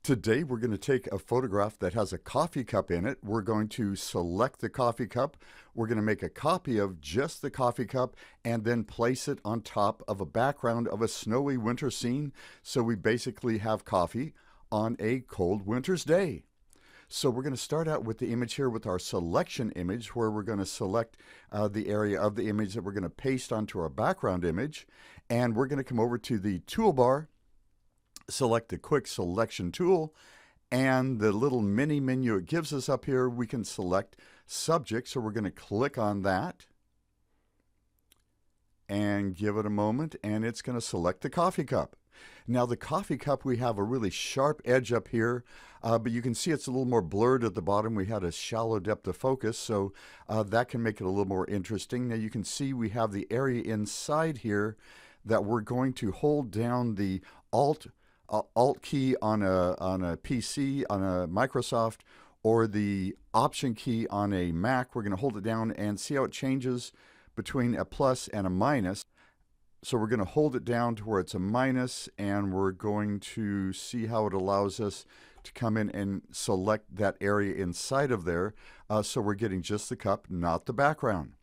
Today we're going to take a photograph that has a coffee cup in it. We're going to select the coffee cup. We're going to make a copy of just the coffee cup and then place it on top of a background of a snowy winter scene. So we basically have coffee on a cold winter's day. So we're going to start out with the image here with our selection image, where we're going to select the area of the image that we're going to paste onto our background image. And we're going to come over to the toolbar, select the quick selection tool, and the little mini menu it gives us up here, we can select subject. So we're going to click on that and give it a moment, and it's going to select the coffee cup. Now the coffee cup, we have a really sharp edge up here, but you can see it's a little more blurred at the bottom. We had a shallow depth of focus, so that can make it a little more interesting. Now you can see we have the area inside here that we're going to hold down the Alt key on a PC, on a Microsoft, or the Option key on a Mac. We're going to hold it down and see how it changes between a plus and a minus. So we're going to hold it down to where it's a minus, and we're going to see how it allows us to come in and select that area inside of there. So we're getting just the cup, not the background.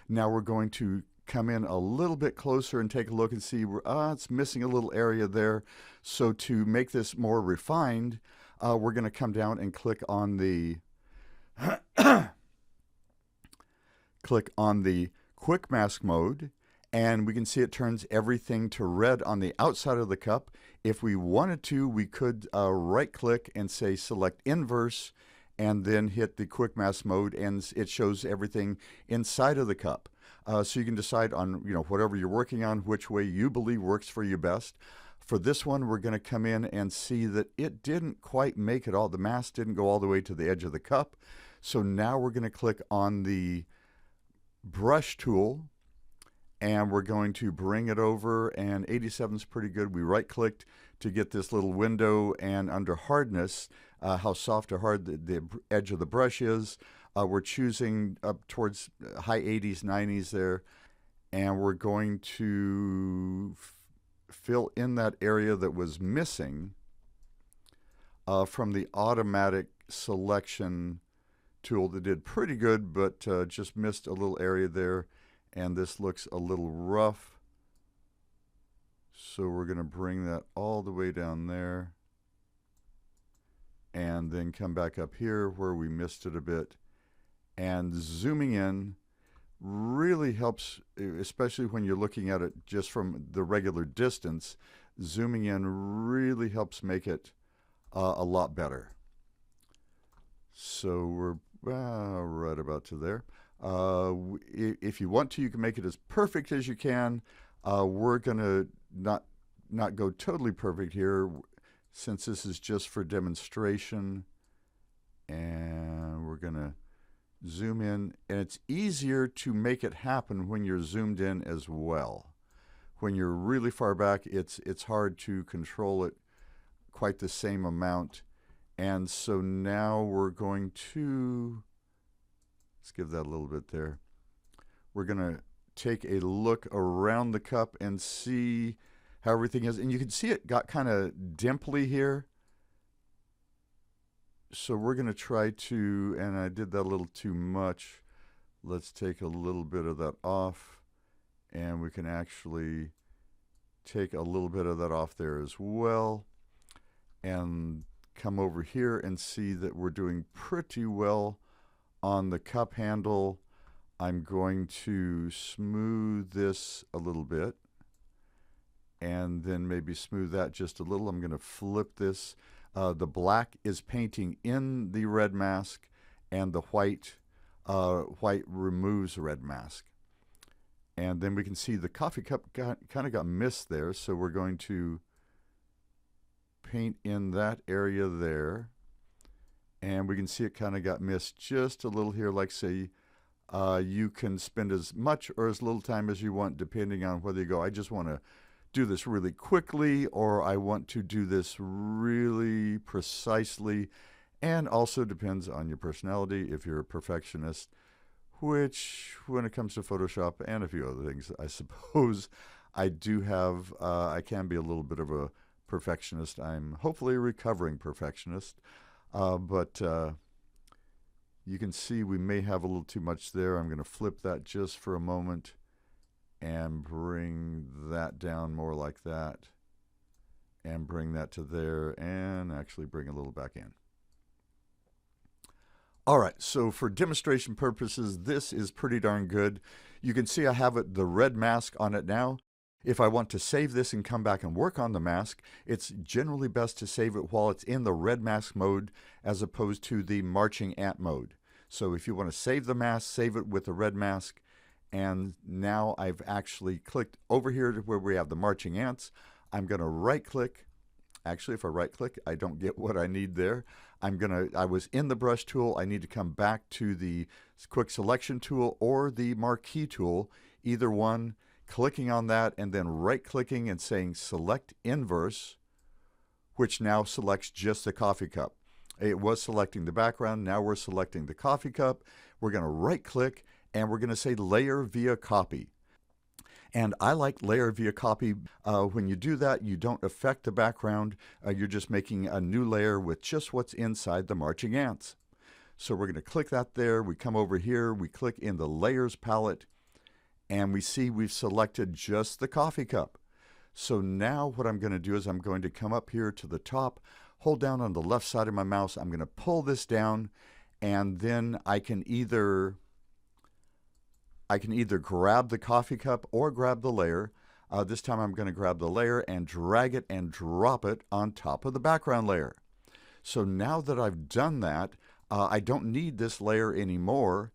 Now we're going to come in a little bit closer and take a look and see it's missing a little area there. So to make this more refined, we're going to come down and click on the quick mask mode, and we can see it turns everything to red on the outside of the cup. If we wanted to, we could right click and say select inverse, and then hit the quick mask mode, and it shows everything inside of the cup. So you can decide on whatever you're working on, which way you believe works for you best. For this one, we're going to come in and see that it didn't quite make it all. The mask didn't go all the way to the edge of the cup. So now we're going to click on the brush tool, and we're going to bring it over, and 87 is pretty good. We right clicked to get this little window, and under hardness, how soft or hard the edge of the brush is. We're choosing up towards high 80s, 90s there, and we're going to fill in that area that was missing from the automatic selection tool that did pretty good, but just missed a little area there, and this looks a little rough. So we're going to bring that all the way down there, and then come back up here where we missed it a bit. And zooming in really helps, especially when you're looking at it just from the regular distance. Zooming in really helps make it a lot better. So we're right about to there. If you want to, you can make it as perfect as you can. We're going to not go totally perfect here, since this is just for demonstration. And we're going to zoom in, and it's easier to make it happen when you're zoomed in as well. When you're really far back, it's hard to control it quite the same amount. And so now we're going to, let's give that a little bit there. We're going to take a look around the cup and see how everything is. And you can see it got kind of dimply here. So we're going to try to, and I did that a little too much. Let's take a little bit of that off, and we can actually take a little bit of that off there as well, and come over here and see that we're doing pretty well on the cup handle. I'm going to smooth this a little bit, and then maybe smooth that just a little. I'm going to flip this. The black is painting in the red mask, and the white removes the red mask. And then we can see the coffee cup kind of got missed there, so we're going to paint in that area there. And we can see it kind of got missed just a little here. Like say, you can spend as much or as little time as you want, depending on whether you go, I just want to do this really quickly, or I want to do this really precisely. And also depends on your personality, if you're a perfectionist, which when it comes to Photoshop and a few other things, I suppose I do have, I can be a little bit of a perfectionist. I'm hopefully a recovering perfectionist. But you can see we may have a little too much there. I'm going to flip that just for a moment and bring that down more like that. And bring that to there and actually bring a little back in. All right, so for demonstration purposes, this is pretty darn good. You can see I have the red mask on it now. If I want to save this and come back and work on the mask, it's generally best to save it while it's in the red mask mode as opposed to the marching ant mode. So if you want to save the mask, save it with the red mask. And now I've actually clicked over here to where we have the marching ants. I'm going to right click. Actually, if I right click, I don't get what I need there. I was in the brush tool. I need to come back to the quick selection tool or the marquee tool, either one, clicking on that and then right clicking and saying select inverse, which now selects just the coffee cup. It was selecting the background. Now we're selecting the coffee cup. We're going to right click and we're going to say layer via copy. And I like layer via copy. When you do that, you don't affect the background. You're just making a new layer with just what's inside the marching ants. So we're going to click that there. We come over here. We click in the layers palette. And we see we've selected just the coffee cup. So now what I'm going to do is I'm going to come up here to the top, hold down on the left side of my mouse. I'm going to pull this down. And then I can either grab the coffee cup or grab the layer. This time I'm going to grab the layer and drag it and drop it on top of the background layer. So now that I've done that, I don't need this layer anymore.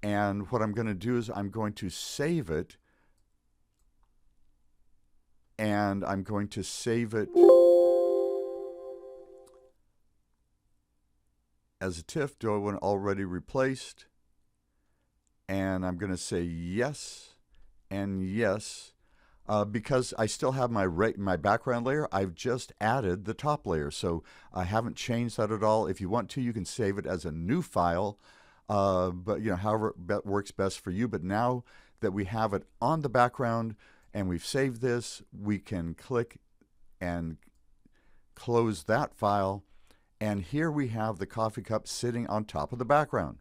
And what I'm going to do is I'm going to save it. And I'm going to save it as a TIFF. Do I want already replaced? And I'm going to say yes and yes. Because I still have my background layer, I've just added the top layer. So I haven't changed that at all. If you want to, you can save it as a new file. But however that works best for you. But now that we have it on the background and we've saved this, we can click and close that file. And here we have the coffee cup sitting on top of the background.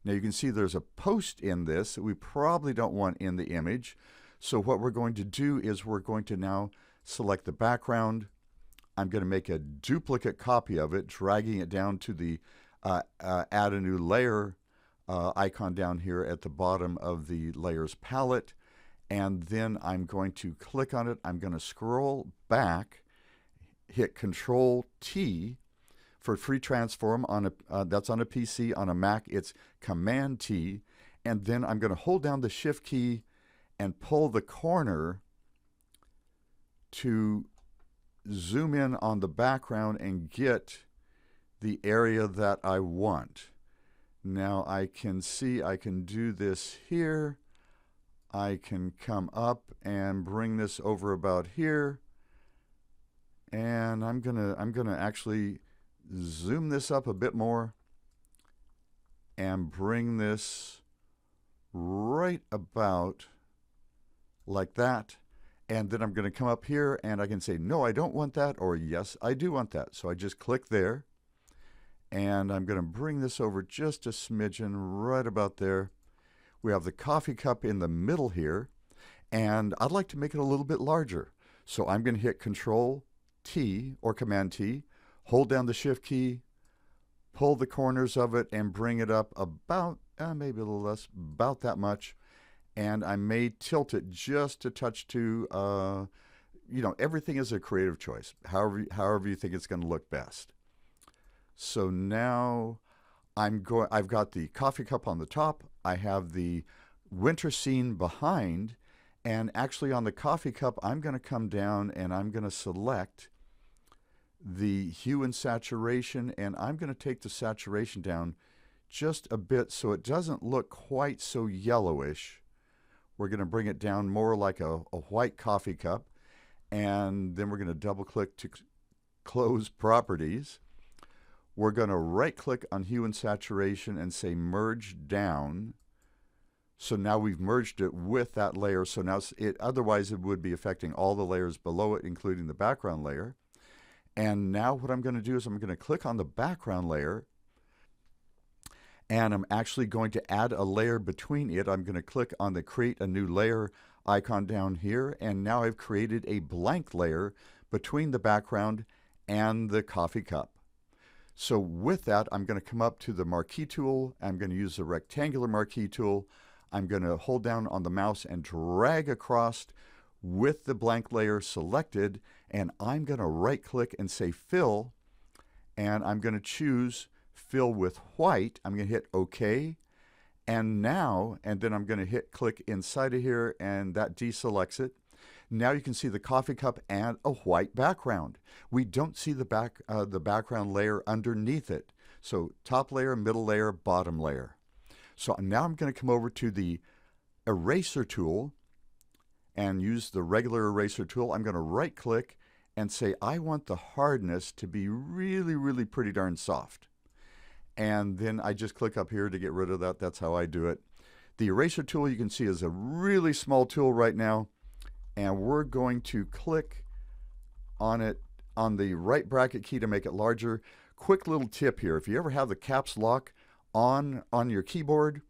Now you can see there's a post in this that we probably don't want in the image. So what we're going to do is we're going to now select the background. I'm going to make a duplicate copy of it, dragging it down to the add a new layer icon down here at the bottom of the layers palette. And then I'm going to click on it. I'm going to scroll back, hit Control T. For free transform that's on a PC. On a Mac, it's Command T, and then I'm going to hold down the Shift key and pull the corner to zoom in on the background and get the area that I want. Now I can see I can do this here. I can come up and bring this over about here, and I'm gonna actually zoom this up a bit more and bring this right about like that. And then I'm going to come up here and I can say, no, I don't want that, or yes, I do want that. So I just click there and I'm going to bring this over just a smidgen right about there. We have the coffee cup in the middle here, and I'd like to make it a little bit larger. So I'm going to hit Control T or Command T, hold down the Shift key, pull the corners of it and bring it up about, maybe a little less, about that much. And I may tilt it just a touch to, everything is a creative choice, however you think it's going to look best. So now I've got the coffee cup on the top. I have the winter scene behind. And actually on the coffee cup, I'm going to come down and I'm going to select the hue and saturation, and I'm going to take the saturation down just a bit so it doesn't look quite so yellowish. We're going to bring it down more like a white coffee cup, and then we're going to double click to close properties. We're going to right click on hue and saturation and say merge down. So now we've merged it with that layer. So now otherwise it would be affecting all the layers below it, including the background layer. And now what I'm going to do is I'm going to click on the background layer, and I'm actually going to add a layer between it. I'm going to click on the create a new layer icon down here, and now I've created a blank layer between the background and the coffee cup. So with that, I'm going to come up to the marquee tool. I'm going to use the rectangular marquee tool. I'm going to hold down on the mouse and drag across with the blank layer selected, and I'm going to right click and say fill, and I'm going to choose fill with white. I'm going to hit OK, and then I'm going to hit click inside of here, and that deselects it. Now you can see the coffee cup and a white background. We don't see the background layer underneath it. So top layer, middle layer, bottom layer. So now I'm going to come over to the eraser tool and use the regular eraser tool. I'm going to right click and say I want the hardness to be really, really pretty darn soft. And then I just click up here to get rid of that. That's how I do it. The eraser tool, you can see, is a really small tool right now. And we're going to click on it on the right bracket key to make it larger. Quick little tip here. If you ever have the caps lock on your keyboard,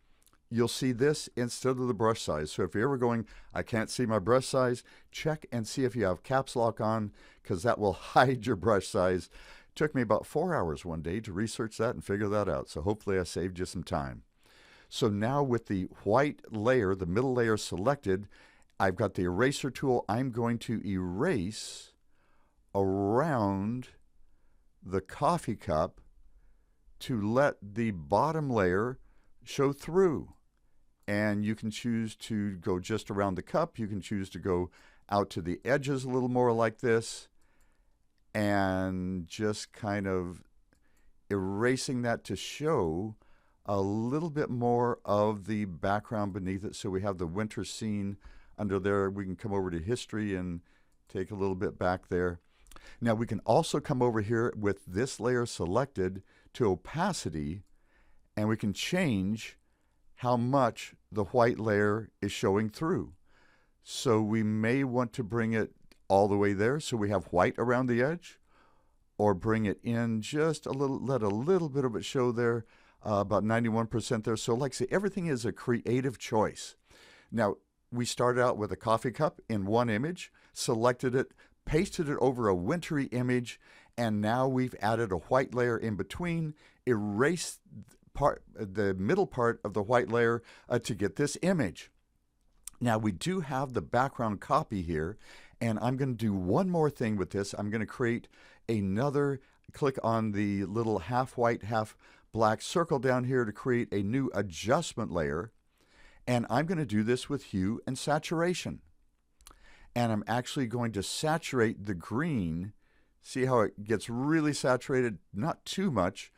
you'll see this instead of the brush size. So if you're ever going, I can't see my brush size, check and see if you have caps lock on, because that will hide your brush size. It took me about 4 hours one day to research that and figure that out. So hopefully I saved you some time. So now with the white layer, the middle layer selected, I've got the eraser tool. I'm going to erase around the coffee cup to let the bottom layer show through. And you can choose to go just around the cup. You can choose to go out to the edges a little more like this, and just kind of erasing that to show a little bit more of the background beneath it. So we have the winter scene under there. We can come over to history and take a little bit back there. Now we can also come over here with this layer selected to opacity, and we can change how much the white layer is showing through. So we may want to bring it all the way there so we have white around the edge, or bring it in just a little, let a little bit of it show there, about 91% there. So like I say, everything is a creative choice. Now, we started out with a coffee cup in one image, selected it, pasted it over a wintry image, and now we've added a white layer in between, erased the middle part of the white layer to get this image. Now we do have the background copy here, and I'm going to do one more thing with this. I'm going to create another, click on the little half white, half black circle down here to create a new adjustment layer. And I'm going to do this with hue and saturation. And I'm actually going to saturate the green. See how it gets really saturated? Not too much,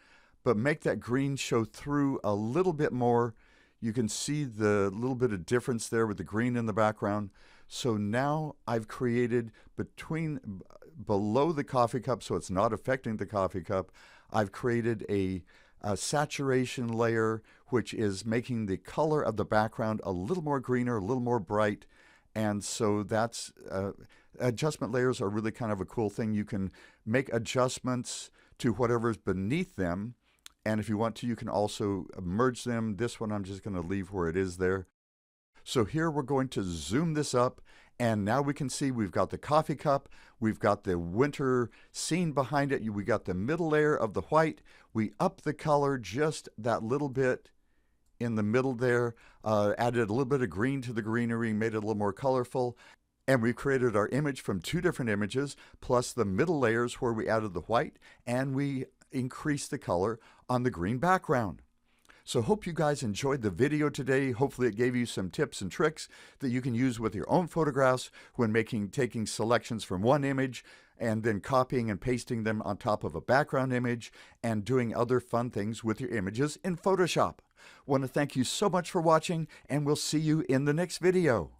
but make that green show through a little bit more. You can see the little bit of difference there with the green in the background. So now I've created below the coffee cup, so it's not affecting the coffee cup, I've created a saturation layer, which is making the color of the background a little more greener, a little more bright. And so that's adjustment layers are really kind of a cool thing. You can make adjustments to whatever's beneath them, and if you want to, you can also merge them. This one I'm just going to leave where it is there. So here we're going to zoom this up, and now we can see we've got the coffee cup, we've got the winter scene behind it, we got the middle layer of the white, we upped the color just that little bit in the middle there, added a little bit of green to the greenery, made it a little more colorful, and we created our image from two different images, plus the middle layers where we added the white, and we increased the color on the green background. So hope you guys enjoyed the video today. Hopefully it gave you some tips and tricks that you can use with your own photographs when taking selections from one image and then copying and pasting them on top of a background image and doing other fun things with your images in Photoshop. Want to thank you so much for watching, and we'll see you in the next video.